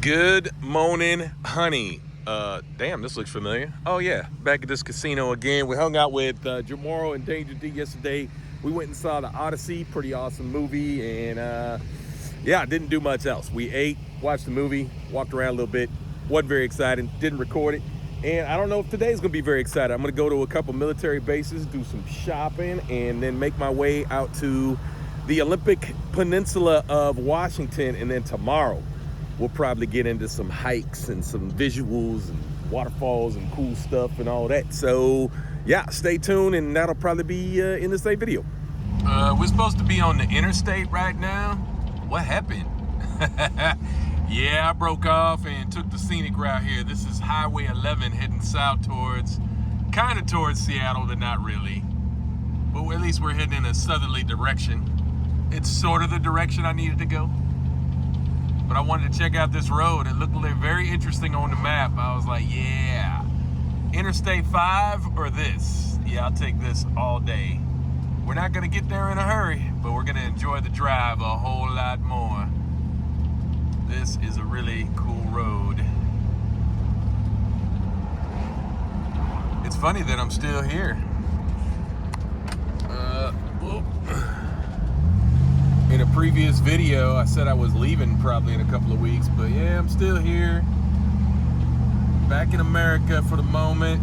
Good morning, honey. Damn, this looks familiar. Oh yeah, back at this casino again. We hung out with Jamoro and Danger D yesterday. We went and saw the Odyssey, pretty awesome movie, and yeah, didn't do much else. We ate, watched the movie, walked around a little bit. Wasn't very exciting, didn't record it. And I don't know if today's gonna be very exciting. I'm gonna go to a couple military bases, do some shopping, and then make my way out to the Olympic Peninsula of Washington. And then tomorrow, we'll probably get into some hikes and some visuals and waterfalls and cool stuff and all that. So yeah, stay tuned, and that'll probably be in the same video. We're supposed to be on the interstate right now. What happened? Yeah, I broke off and took the scenic route here. This is Highway 11 heading south towards Seattle, but not really. But at least we're heading in a southerly direction. It's sort of the direction I needed to go. But I wanted to check out this road. It looked very interesting on the map. I was like, yeah, Interstate 5 or this? Yeah, I'll take this all day. We're not gonna get there in a hurry, but we're gonna enjoy the drive a whole lot more. This is a really cool road. It's funny that I'm still here. In a previous video, I said I was leaving probably in a couple of weeks, but yeah, I'm still here. Back in America for the moment.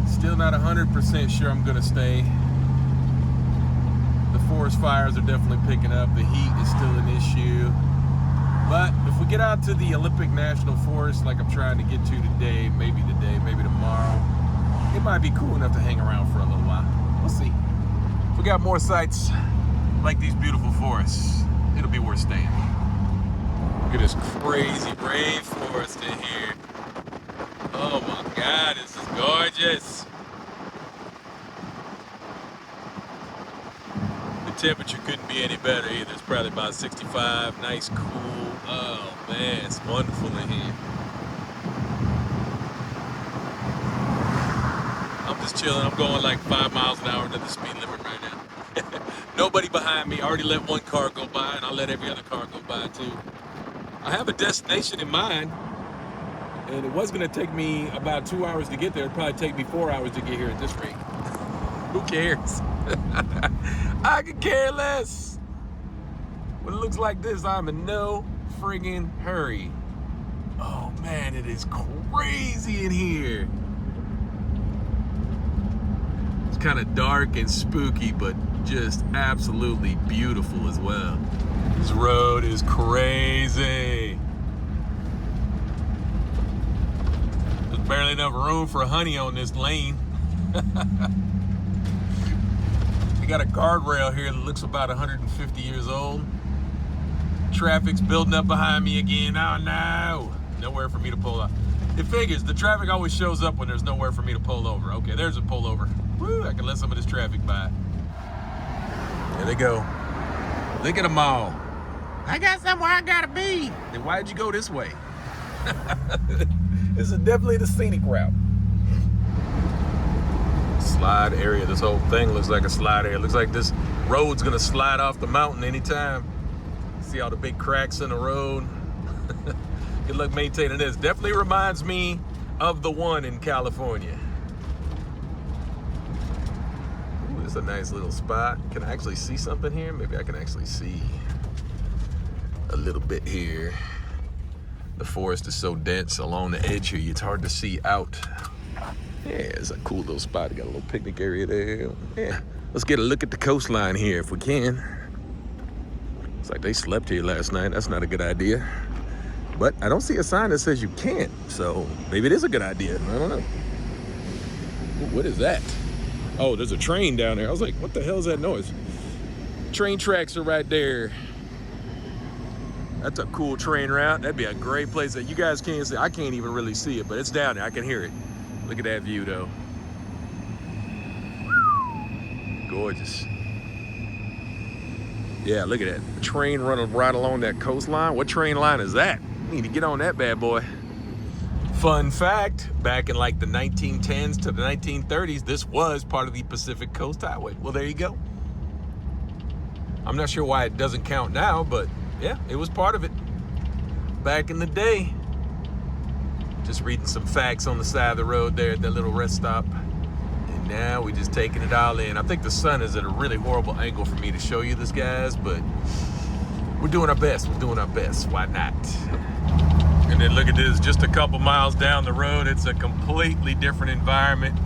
Still not 100% sure I'm gonna stay. The forest fires are definitely picking up. The heat is still an issue. But if we get out to the Olympic National Forest, like I'm trying to get to today, maybe tomorrow, it might be cool enough to hang around for a little while. We'll see. If we got more sights like these beautiful forests, it'll be worth staying. Look at this crazy rainforest in here. Oh my God, this is gorgeous. The temperature couldn't be any better either. It's probably about 65, nice, cool. Oh man, it's wonderful in here. I'm just chilling. I'm going like 5 miles an hour to the speed limit right now. Nobody behind me. I already let one car go by, and I'll let every other car go by too. I have a destination in mind, and it was gonna take me about 2 hours to get there. It'd probably take me 4 hours to get here at this rate. Who cares? I could care less. When it looks like this, I'm in no friggin' hurry. Oh man, it is crazy in here. It's kind of dark and spooky, but just absolutely beautiful as well. This road is crazy. There's barely enough room for honey on this lane. We got a guardrail here that looks about 150 years old. Traffic's building up behind me again. Oh no, nowhere for me to pull up. It figures, the traffic always shows up when there's nowhere for me to pull over. Okay, there's a pull over. Woo, I can let some of this traffic by. There they go. Look at them all. I got somewhere I gotta be. Then why'd you go this way? This is definitely the scenic route. Slide area. This whole thing looks like a slide area. Looks like this road's gonna slide off the mountain anytime. See all the big cracks in the road. Good luck maintaining this. Definitely reminds me of the one in California. Ooh, it's a nice little spot. Can I actually see something here? Maybe I can actually see a little bit here. The forest is so dense along the edge here, it's hard to see out. Yeah, it's a cool little spot. Got a little picnic area there. Yeah, let's get a look at the coastline here if we can. It's like they slept here last night. That's not a good idea. But I don't see a sign that says you can't. So maybe it is a good idea. I don't know. Ooh, what is that? Oh, there's a train down there. I was like, what the hell is that noise? Train tracks are right there. That's a cool train route. That'd be a great place that you guys can't see. I can't even really see it, but it's down there. I can hear it. Look at that view though. Gorgeous. Yeah, look at that. The train running right along that coastline. What train line is that? We need to get on that bad boy. Fun fact, back in like the 1910s to the 1930s, this was part of the Pacific Coast Highway. Well, there you go. I'm not sure why it doesn't count now, but yeah, it was part of it. back in the day. Just reading some facts on the side of the road there at that little rest stop. And now we're just taking it all in. I think the sun is at a really horrible angle for me to show you this, guys, but we're doing our best. We're doing our best. Why not? And then look at this, just a couple miles down the road, it's a completely different environment,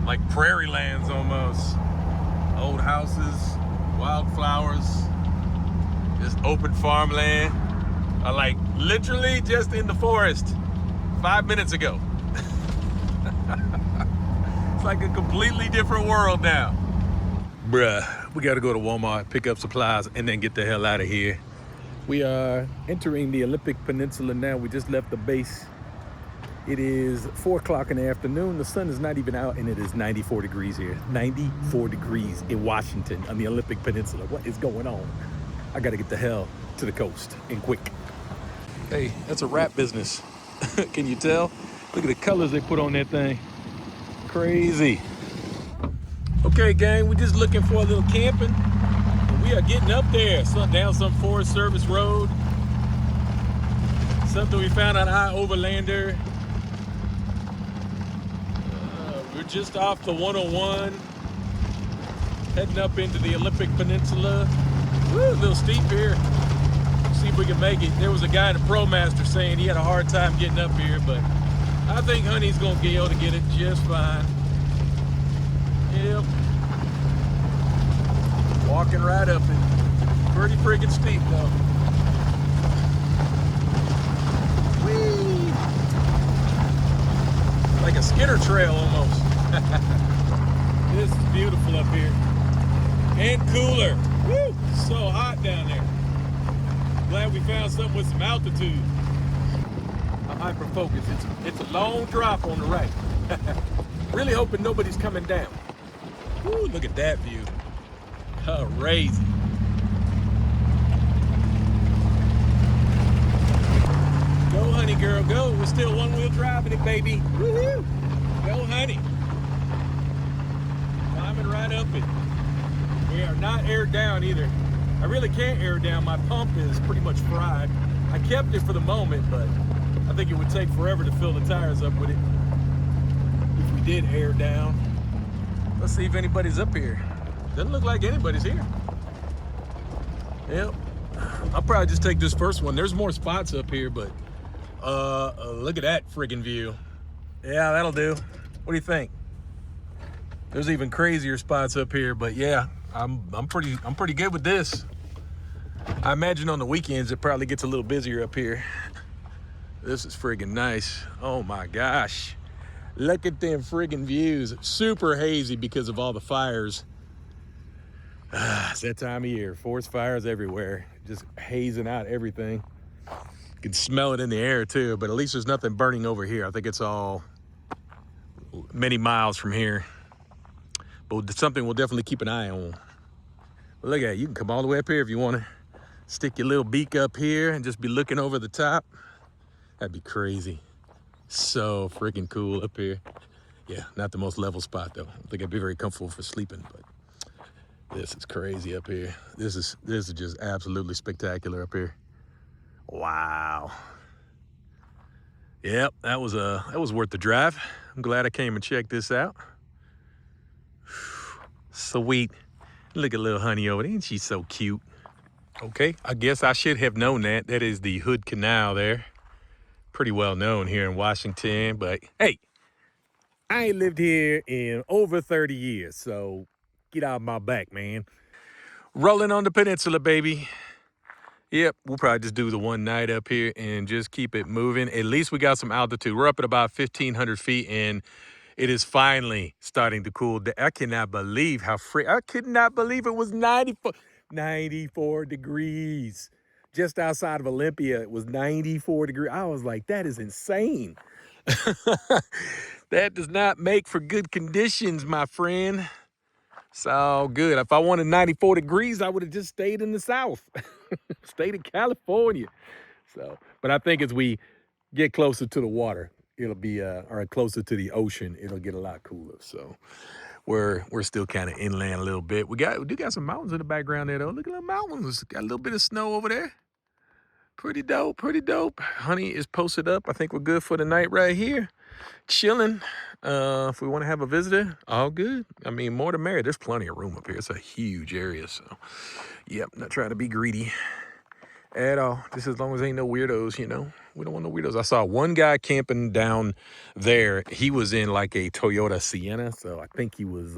like prairie lands almost. Old houses, wildflowers, just open farmland. Like literally just in the forest 5 minutes ago. It's like a completely different world now. Bruh, we gotta go to Walmart, pick up supplies, and then get the hell out of here. We are entering the Olympic Peninsula now. We just left the base. It is 4 o'clock in the afternoon. The sun is not even out, and it is 94 degrees here. 94 degrees in Washington on the Olympic Peninsula. What is going on? I gotta get the hell to the coast and quick. Hey, that's a wrap business. Can you tell? Look at the colors they put on that thing. Crazy. Okay, gang, we're just looking for a little camping. And we are getting up there, down some Forest Service road. Something we found on our overlander. We're just off the 101, heading up into the Olympic Peninsula. Woo, a little steep here. See if we can make it. There was a guy in the ProMaster saying he had a hard time getting up here, but I think Honey's gonna be able to get it just fine. Yep. Walking right up it. Pretty freaking steep though. Whee! Like a Skinner trail almost. This is beautiful up here. And cooler. Woo! So hot down there. Glad we found something with some altitude. I'm hyper focused. It's a long drop on the right. Really hoping nobody's coming down. Woo, look at that view. Crazy. Go, honey girl, go. We're still one-wheel driving it, baby. Woohoo! Go, honey. Climbing right up it. We are not aired down either. I really can't air down. My pump is pretty much fried. I kept it for the moment, but I think it would take forever to fill the tires up with it if we did air down. Let's see if anybody's up here. Doesn't look like anybody's here. Yep. I'll probably just take this first one. There's more spots up here, but look at that friggin' view. Yeah, that'll do. What do you think? There's even crazier spots up here, but yeah, I'm pretty good with this. I imagine on the weekends it probably gets a little busier up here. This is friggin' nice. Oh my gosh. Look at them friggin' views. Super hazy because of all the fires. It's that time of year. Forest fires everywhere. Just hazing out everything. You can smell it in the air too, but at least there's nothing burning over here. I think it's all many miles from here. But it's something we'll definitely keep an eye on. But look at it. You can come all the way up here if you want to stick your little beak up here and just be looking over the top. That'd be crazy. So freaking cool up here. Yeah, not the most level spot though. I think I'd be very comfortable for sleeping, but this is crazy up here. This is just absolutely spectacular up here. Wow. Yep, that was worth the drive. I'm glad I came and checked this out. Sweet. Look at little honey over there. Ain't she so cute? Okay, I guess I should have known that. That is the Hood Canal there. Pretty well known here in Washington, but hey, I ain't lived here in over 30 years, so get out of my back, man. Rolling on the peninsula, baby. Yep, we'll probably just do the one night up here and just keep it moving. At least we got some altitude. We're up at about 1,500 feet, and it is finally starting to cool down. I cannot believe I could not believe it was 94 degrees. Just outside of Olympia, it was 94 degrees. I was like, that is insane. That does not make for good conditions, my friend. It's all good. If I wanted 94 degrees, I would have just stayed in the South, stayed in California. So, but I think as we get closer to the water, it'll be, or closer to the ocean, it'll get a lot cooler. So we're still kind of inland a little bit. We do got some mountains in the background there though. Look at the mountains. Got a little bit of snow over there. Pretty dope, pretty dope. Honey is posted up. I think we're good for the night right here. Chilling. If we want to have a visitor, all good. I mean, more the merrier. There's plenty of room up here. It's a huge area, so yep, not trying to be greedy at all. Just as long as ain't no weirdos, you know. We don't want no weirdos. I saw one guy camping down there. He was in like a Toyota Sienna, so I think he was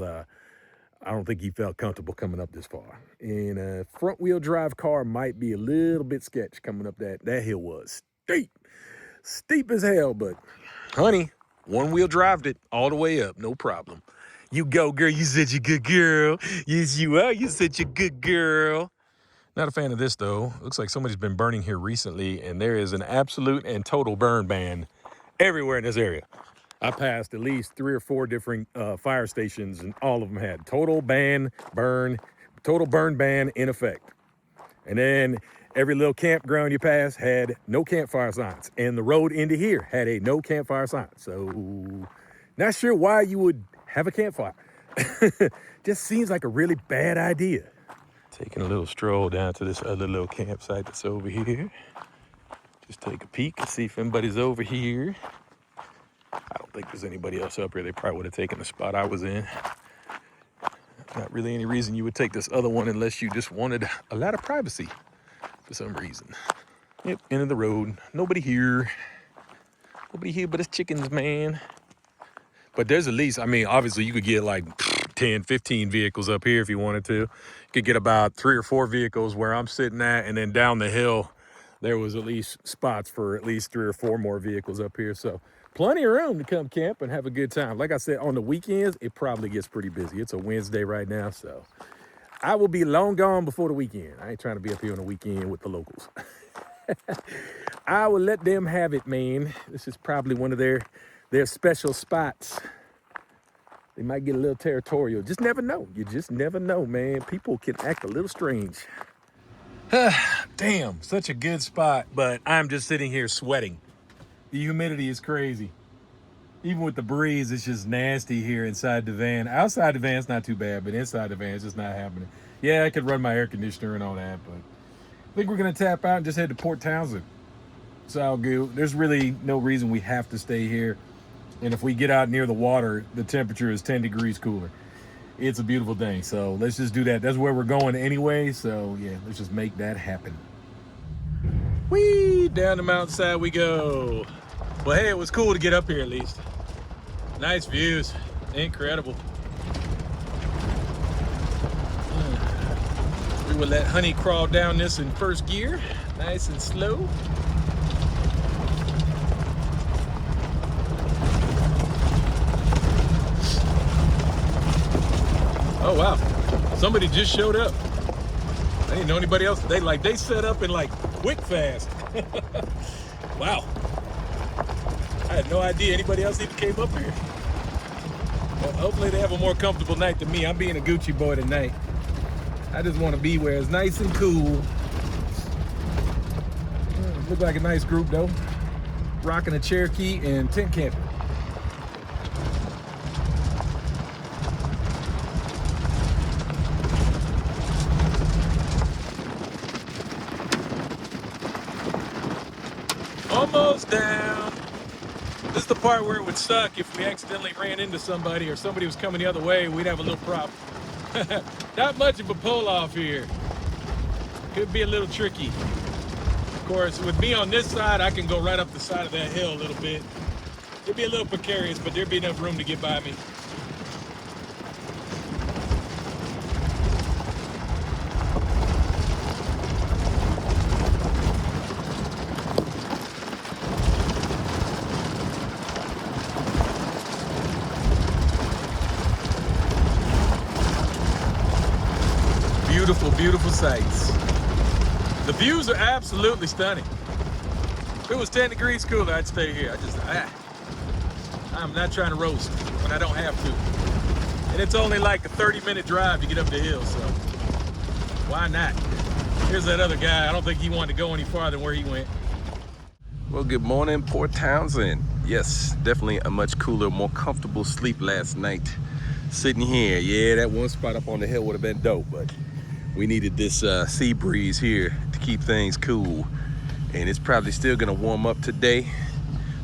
I don't think he felt comfortable coming up this far. And a front wheel drive car might be a little bit sketch coming up that hill was steep as hell, but honey, one wheel drived it all the way up, no problem. You go, girl, you such a good girl. Yes, you are, you such a good girl. Not a fan of this though. Looks like somebody's been burning here recently and there is an absolute and total burn ban everywhere in this area. I passed at least 3 or 4 different fire stations and all of them had total burn ban in effect. And then every little campground you pass had no campfire signs. And the road into here had a no campfire sign. So not sure why you would have a campfire. Just seems like a really bad idea. Taking a little stroll down to this other little campsite that's over here. Just take a peek and see if anybody's over here. I don't think there's anybody else up here. They probably would have taken the spot I was in. Not really any reason you would take this other one unless you just wanted a lot of privacy for some reason. Yep, end of the road. Nobody here. Nobody here but it's chickens, man. But there's at least, I mean, obviously you could get like 10, 15 vehicles up here if you wanted to. You could get about 3 or 4 vehicles where I'm sitting at, and then down the hill, there was at least spots for at least 3 or 4 more vehicles up here. So plenty of room to come camp and have a good time. Like I said, on the weekends, it probably gets pretty busy. It's a Wednesday right now, so I will be long gone before the weekend. I ain't trying to be up here on the weekend with the locals. I will let them have it, man. This is probably one of their special spots. They might get a little territorial. Just never know. You just never know, man. People can act a little strange. Damn, such a good spot, but I'm just sitting here sweating. The humidity is crazy. Even with the breeze, it's just nasty here inside the van. Outside the van, it's not too bad, but inside the van, it's just not happening. Yeah, I could run my air conditioner and all that, but I think we're gonna tap out and just head to Port Townsend. It's all good. There's really no reason we have to stay here. And if we get out near the water, the temperature is 10 degrees cooler. It's a beautiful thing. So let's just do that. That's where we're going anyway. So yeah, let's just make that happen. Whee, down the mountainside we go. Well, hey, it was cool to get up here at least. Nice views, incredible. We will let Honey crawl down this in first gear, nice and slow. Oh wow, somebody just showed up. I didn't know anybody else. They set up in like quick fast. Wow. I had no idea anybody else even came up here. Well, hopefully they have a more comfortable night than me. I'm being a Gucci boy tonight. I just want to be where it's nice and cool. Look like a nice group though. Rocking a Cherokee and tent camping. Almost down. This is the part where it would suck if we accidentally ran into somebody or somebody was coming the other way. We'd have a little problem. Not much of a pull off here. Could be a little tricky. Of course, with me on this side, I can go right up the side of that hill a little bit. It'd be a little precarious, but there'd be enough room to get by me. Beautiful, beautiful sights. The views are absolutely stunning. If it was 10 degrees cooler, I'd stay here. I'm not trying to roast when I don't have to. And it's only like a 30-minute drive to get up the hill, so why not? Here's that other guy. I don't think he wanted to go any farther than where he went. Well, good morning, Port Townsend. Yes, definitely a much cooler, more comfortable sleep last night. Sitting here, yeah, that one spot up on the hill would have been dope, but we needed this sea breeze here to keep things cool. And it's probably still gonna warm up today.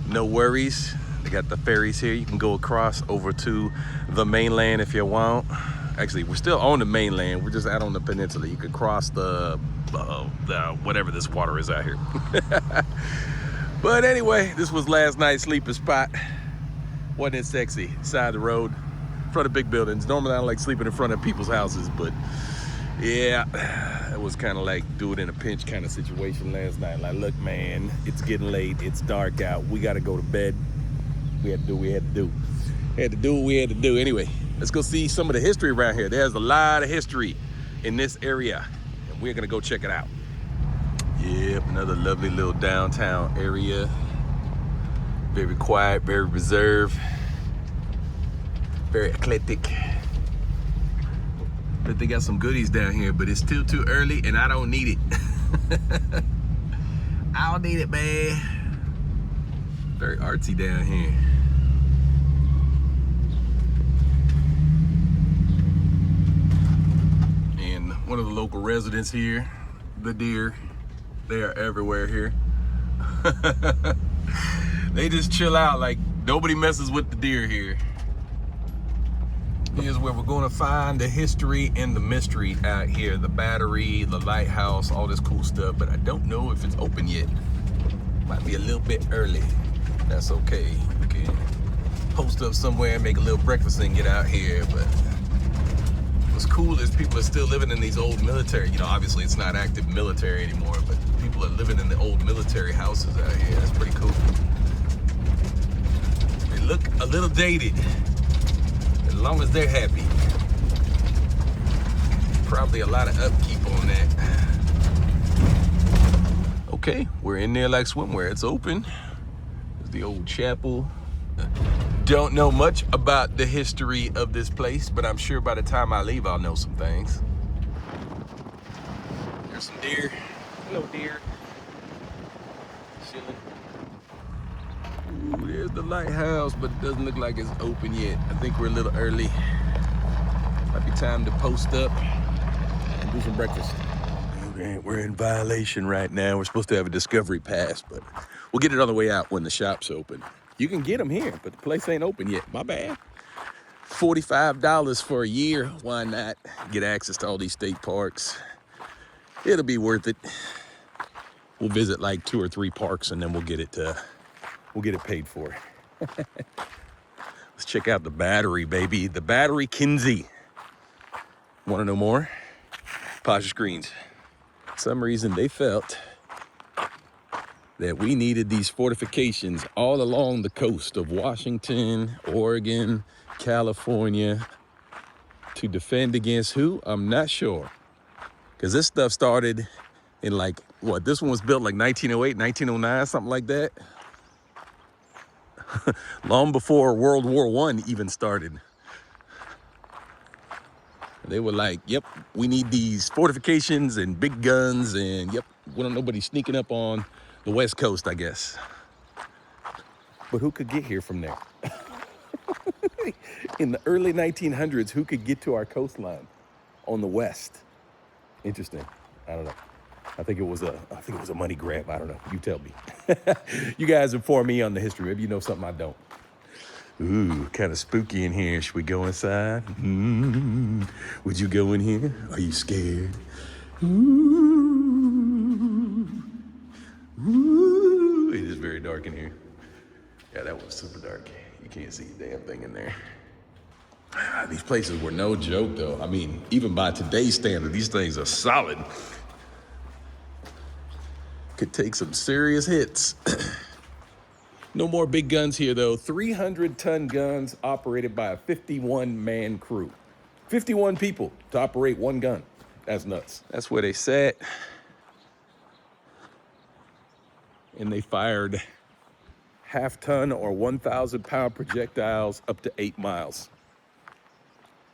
No worries. They got the ferries here. You can go across over to the mainland if you want. Actually, we're still on the mainland. We're just out on the peninsula. You could cross the whatever this water is out here. But anyway, this was last night's sleeping spot. Wasn't it sexy? Side of the road, in front of big buildings. Normally I don't like sleeping in front of people's houses, but yeah, it was kind of like do it in a pinch kind of situation last night. Like, look, man, it's getting late. It's dark out. We got to go to bed. We had to do what we had to do. Had to do what we had to do. Anyway, let's go see some of the history around here. There's a lot of history in this area, and we're gonna go check it out. Yep, another lovely little downtown area. Very quiet, very reserved, very eclectic. But they got some goodies down here, but it's still too early and I don't need it. I don't need it, man. Very artsy down here. And one of the local residents here, the deer, they are everywhere here. They just chill out, like nobody messes with the deer here. Here's where we're going to find the history and the mystery out here. The battery, the lighthouse, all this cool stuff, but I don't know if it's open yet. Might be a little bit early. That's okay. We can post up somewhere, make a little breakfast and get out here. But what's cool is people are still living in these old military, you know, obviously it's not active military anymore, but people are living in the old military houses out here. That's pretty cool. They look a little dated. As long as they're happy. Probably a lot of upkeep on that. Okay, we're in there like swimwear. It's open. There's the old chapel. Don't know much about the history of this place, but I'm sure by the time I leave, I'll know some things. There's some deer. Hello, deer. Chilling. Ooh, there's the lighthouse, but it doesn't look like it's open yet. I think we're a little early. Might be time to post up and do some breakfast. Okay, we're in violation right now. We're supposed to have a discovery pass, but we'll get it on the way out when the shop's open. You can get them here, but the place ain't open yet. My bad. $45 for a year. Why not get access to all these state parks? It'll be worth it. We'll visit like 2 or 3 parks and then we'll get it paid for. Let's check out the battery, baby. The battery Kinsey. Want to know more? Pause your screens. For some reason they felt that we needed these fortifications all along the coast of Washington, Oregon, California to defend against who? I'm not sure. Because this stuff started in like, what? This one was built like 1908, 1909, something like that. Long before World War I even started. They were like, yep, we need these fortifications and big guns and yep, we don't nobody sneaking up on the West Coast, I guess. But who could get here from there? In the early 1900s, who could get to our coastline on the west? Interesting. I don't know. I think it was a money grab. I don't know. You tell me. You guys inform me on the history. Maybe you know something I don't. Ooh, kind of spooky in here. Should we go inside? Would you go in here? Are you scared? Ooh. It is very dark in here. Yeah, that was super dark. You can't see a damn thing in there. These places were no joke, though. I mean, even by today's standard, these things are solid. Could take some serious hits. No more big guns here, though. 300-ton guns operated by a 51-man crew. 51 people to operate one gun. That's nuts. That's where they sat. And they fired half-ton or 1,000-pound projectiles up to 8 miles.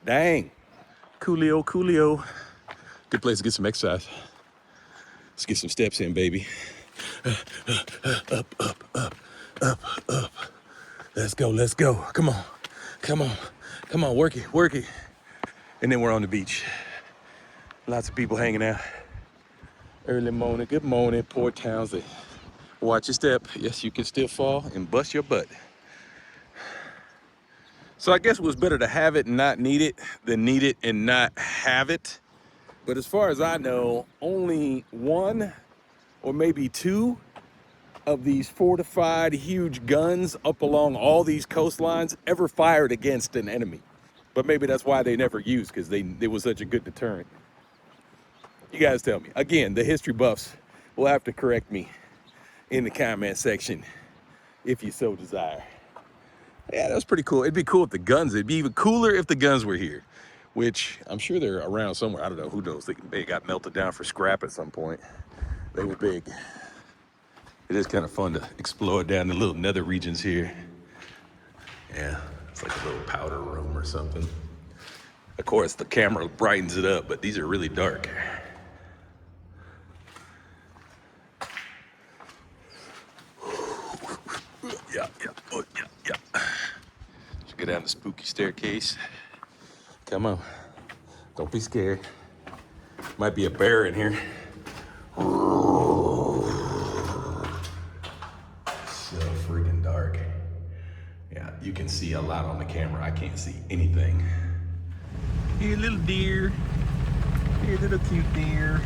Dang. Coolio, coolio. Good place to get some exercise. Let's get some steps in, baby. Up, up, up, up, up. Let's go, let's go. Come on, come on, come on, work it, work it. And then we're on the beach. Lots of people hanging out. Early morning, good morning, Port Townsend. Watch your step. Yes, you can still fall and bust your butt. So I guess it was better to have it and not need it than need it and not have it. But as far as I know, only one or maybe two of these fortified huge guns up along all these coastlines ever fired against an enemy. But maybe that's why they never used, because they was such a good deterrent. You guys tell me. Again, the history buffs will have to correct me in the comment section if you so desire. Yeah, that was pretty cool. It'd be cool if the guns, it'd be even cooler if the guns were here, which I'm sure they're around somewhere. I don't know, who knows? They got melted down for scrap at some point. They were big. It is kind of fun to explore down the little nether regions here. Yeah, it's like a little powder room or something. Of course, the camera brightens it up, but these are really dark. Yeah. Let's go down the spooky staircase. Come on. Don't be scared. Might be a bear in here. So freaking dark. Yeah, you can see a lot on the camera. I can't see anything. Here, little deer. Here, little cute deer.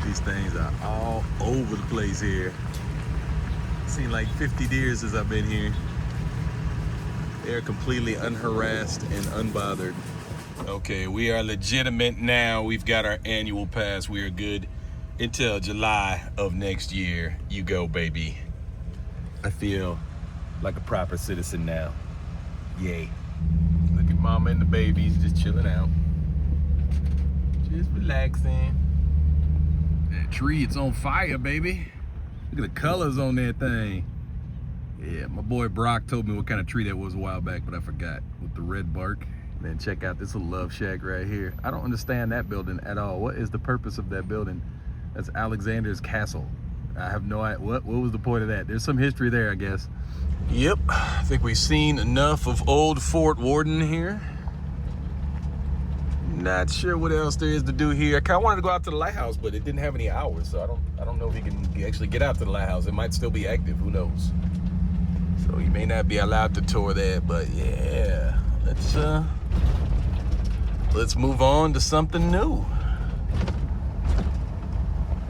These things are all over the place here. Seen like 50 deer since I've been here. They're completely unharassed and unbothered. Okay, we are legitimate now. We've got our annual pass. We are good until July of next year. You go, baby. I feel like a proper citizen now. Yay. Look at mama and the babies just chilling out. Just relaxing. That tree, it's on fire, baby. Look at the colors on that thing. Yeah, my boy Brock told me what kind of tree that was a while back, but I forgot. With the red bark. Man, check out this little love shack right here. I don't understand that building at all. What is the purpose of that building? That's Alexander's castle. I have no idea. What was the point of that? There's some history there, I guess. Yep, I think we've seen enough of old Fort Warden here. Not sure what else there is to do here. I kind of wanted to go out to the lighthouse, but it didn't have any hours, so I don't know if you can actually get out to the lighthouse. It might still be active, who knows? So you may not be allowed to tour that, but yeah, let's move on to something new.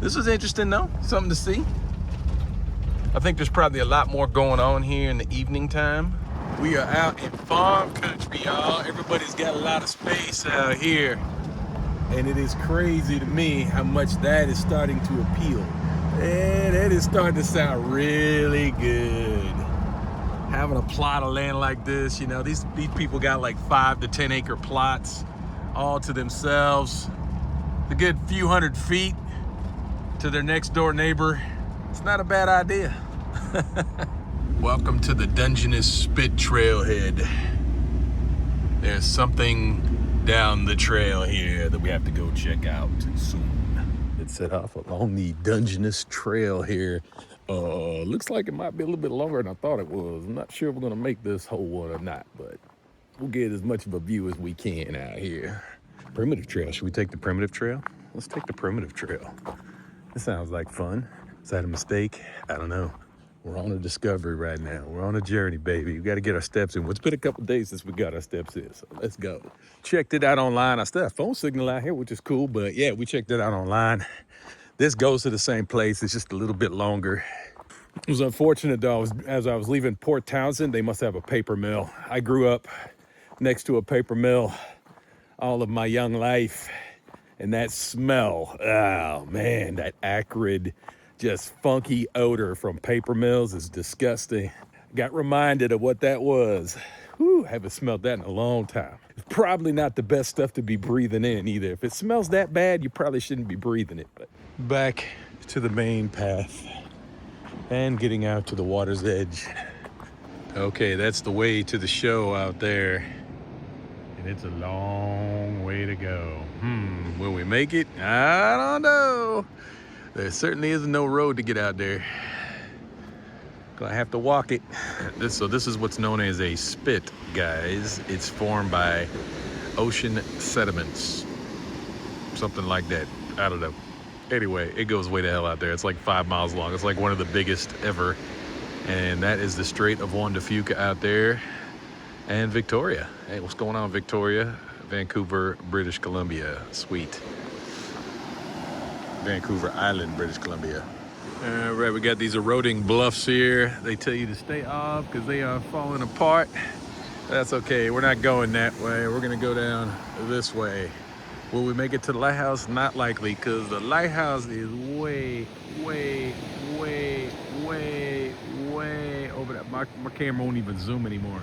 This was interesting though, something to see. I think there's probably a lot more going on here in the evening time. We are out in farm country, y'all. Everybody's got a lot of space out here. And it is crazy to me how much that is starting to appeal. And that is starting to sound really good. Having a plot of land like this, you know, these people got like 5 to 10 acre plots all to themselves. A good few hundred feet to their next door neighbor. It's not a bad idea. Welcome to the Dungeness Spit trailhead. There's something down the trail here that we have to go check out soon. It's set off along the Dungeness trail here. Looks like it might be a little bit longer than I thought it was. I'm not sure if we're gonna make this whole one or not, but we'll get as much of a view as we can out here. Primitive trail, should we take the primitive trail? Let's take the primitive trail. This sounds like fun. Is that a mistake? I don't know. We're on a discovery right now. We're on a journey, baby. We got to get our steps in. It's been a couple days since we got our steps in, so let's go. Checked it out online. I still have phone signal out here, which is cool, but yeah, we checked it out online. This goes to the same place. It's just a little bit longer. It was unfortunate, though. As I was leaving Port Townsend, they must have a paper mill. I grew up next to a paper mill all of my young life, and that smell, oh man, that acrid, just funky odor from paper mills is disgusting. Got reminded of what that was. Whew, haven't smelled that in a long time. It's probably not the best stuff to be breathing in either. If it smells that bad, you probably shouldn't be breathing it. But back to the main path and getting out to the water's edge. Okay, that's the way to the show out there. And it's a long way to go. Will we make it? I don't know. There certainly isn't no road to get out there. Gonna have to walk it. So this is what's known as a spit, guys. It's formed by ocean sediments. Something like that. I don't know. Anyway, it goes way the hell out there. It's like 5 miles long. It's like one of the biggest ever. And that is the Strait of Juan de Fuca out there. And Victoria. Hey, what's going on, Victoria? Vancouver, British Columbia. Sweet. Vancouver Island, British Columbia. All right, we got these eroding bluffs here. They tell you to stay off because they are falling apart. That's okay. We're not going that way. We're going to go down this way. Will we make it to the lighthouse? Not likely, because the lighthouse is way over that. My camera won't even zoom anymore.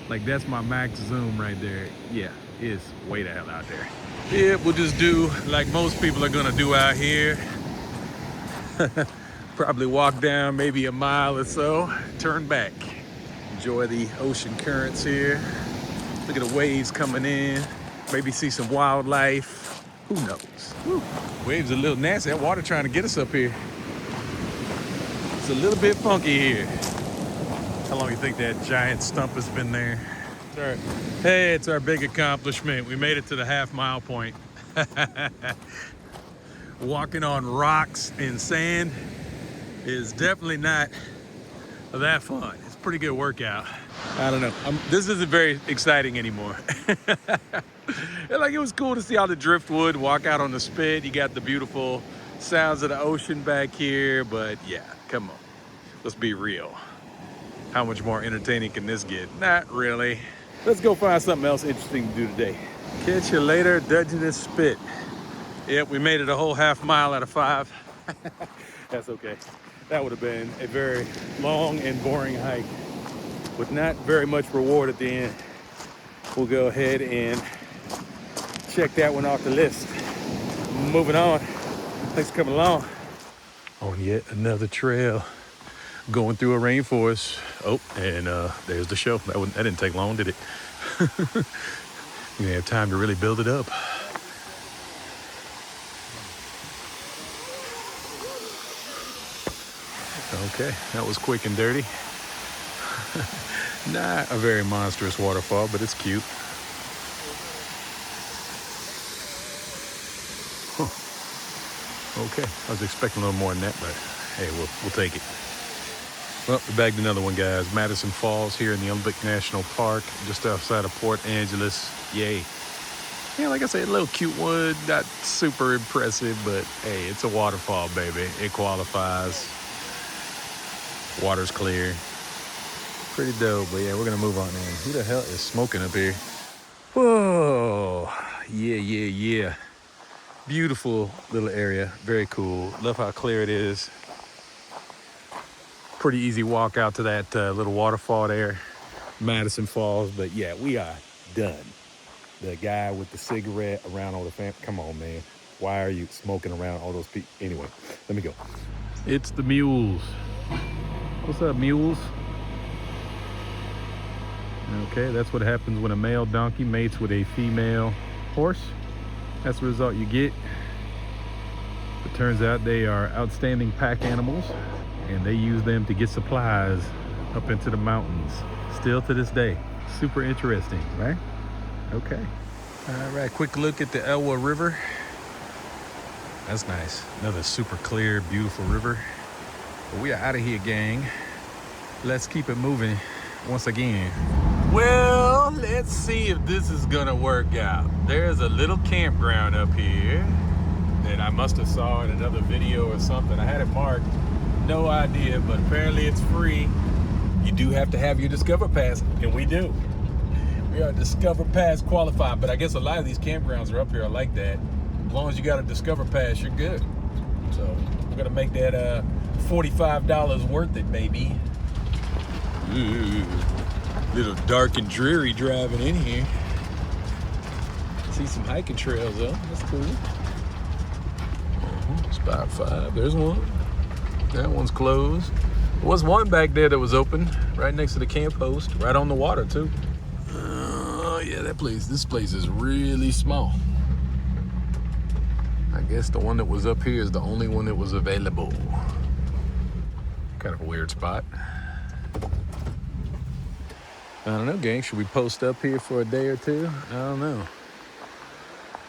Like, that's my max zoom right there. Yeah, it's way the hell out there. Yeah, we'll just do like most people are gonna do out here. Probably walk down maybe a mile or so, turn back. Enjoy the ocean currents here. Look at the waves coming in. Maybe see some wildlife. Who knows? Woo. Waves a little nasty. That water trying to get us up here. It's a little bit funky here. How long do you think that giant stump has been there? Hey, it's our big accomplishment. We made it to the half-mile point. Walking on rocks and sand is definitely not that fun. It's a pretty good workout. I don't know. This isn't very exciting anymore. Like, it was cool to see all the driftwood, walk out on the spit. You got the beautiful sounds of the ocean back here, but yeah, come on. Let's be real. How much more entertaining can this get? Not really. Let's go find something else interesting to do today. Catch you later, Dungeness Spit. Yep, we made it a whole half-mile out of 5. That's okay. That would have been a very long and boring hike with not very much reward at the end. We'll go ahead and check that one off the list. Moving on. Thanks for coming along. On yet another trail. Going through a rainforest. Oh, and there's the show. That didn't take long, did it? You have time to really build it up. Okay, that was quick and dirty. Not a very monstrous waterfall, but it's cute. Huh. Okay, I was expecting a little more than that, but hey, we'll take it. Well, we bagged another one, guys. Madison Falls here in the Olympic National Park, just outside of Port Angeles. Yay. Yeah, like I said, a little cute one, not super impressive, but hey, it's a waterfall, baby. It qualifies. Water's clear. Pretty dope, but yeah, we're gonna move on in. Who the hell is smoking up here? Whoa, yeah. Beautiful little area, very cool. Love how clear it is. Pretty easy walk out to that little waterfall there, Madison Falls, but yeah, we are done. The guy with the cigarette around all the fam, come on, man. Why are you smoking around all those people? Anyway, let me go. It's the mules. What's up, mules? Okay, that's what happens when a male donkey mates with a female horse. That's the result you get. It turns out they are outstanding pack animals, and they use them to get supplies up into the mountains. Still to this day. Super interesting, right? Okay. All right, quick look at the Elwha River. That's nice. Another super clear, beautiful river. But we are out of here, gang. Let's keep it moving once again. Well, let's see if this is gonna work out. There's a little campground up here that I must have saw in another video or something. I had it marked, no idea, but apparently it's free. You do have to have your Discover Pass, and we do. We are Discover Pass qualified, but I guess a lot of these campgrounds are up here like that. As long as you got a Discover Pass, you're good. So we're gonna make that $45 worth it, maybe. Ooh, little dark and dreary driving in here. See some hiking trails though, that's cool. Spot 5, there's one. That one's closed. There was one back there that was open, right next to the camp host, right on the water too. Oh yeah, this place is really small. I guess the one that was up here is the only one that was available. Kind of a weird spot. I don't know, gang. Should we post up here for a day or two? I don't know.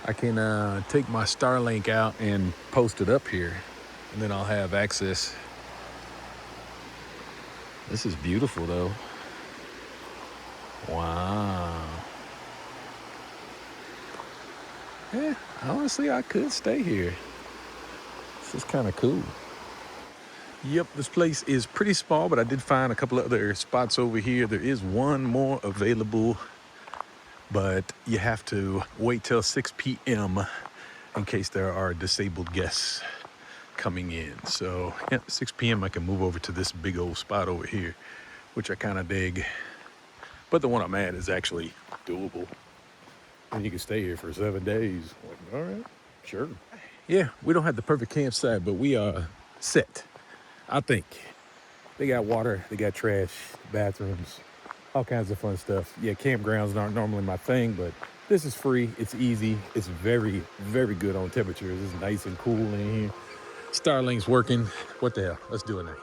I can take my Starlink out and post it up here, and then I'll have access. This is beautiful though. Wow. Yeah, honestly, I could stay here. This is kind of cool. Yep, this place is pretty small, but I did find a couple of other spots over here. There is one more available, but you have to wait till 6 p.m. in case there are disabled guests coming in. So yeah, 6 p.m. I can move over to this big old spot over here, which I kind of dig. But the one I'm at is actually doable. And you can stay here for 7 days. Like, all right, sure. Yeah, we don't have the perfect campsite, but we are set, I think. They got water, they got trash, bathrooms, all kinds of fun stuff. Yeah, campgrounds aren't normally my thing, but this is free, it's easy, it's very, very good on temperatures. It's nice and cool in here. Starlink's working. What the hell? Let's do it now.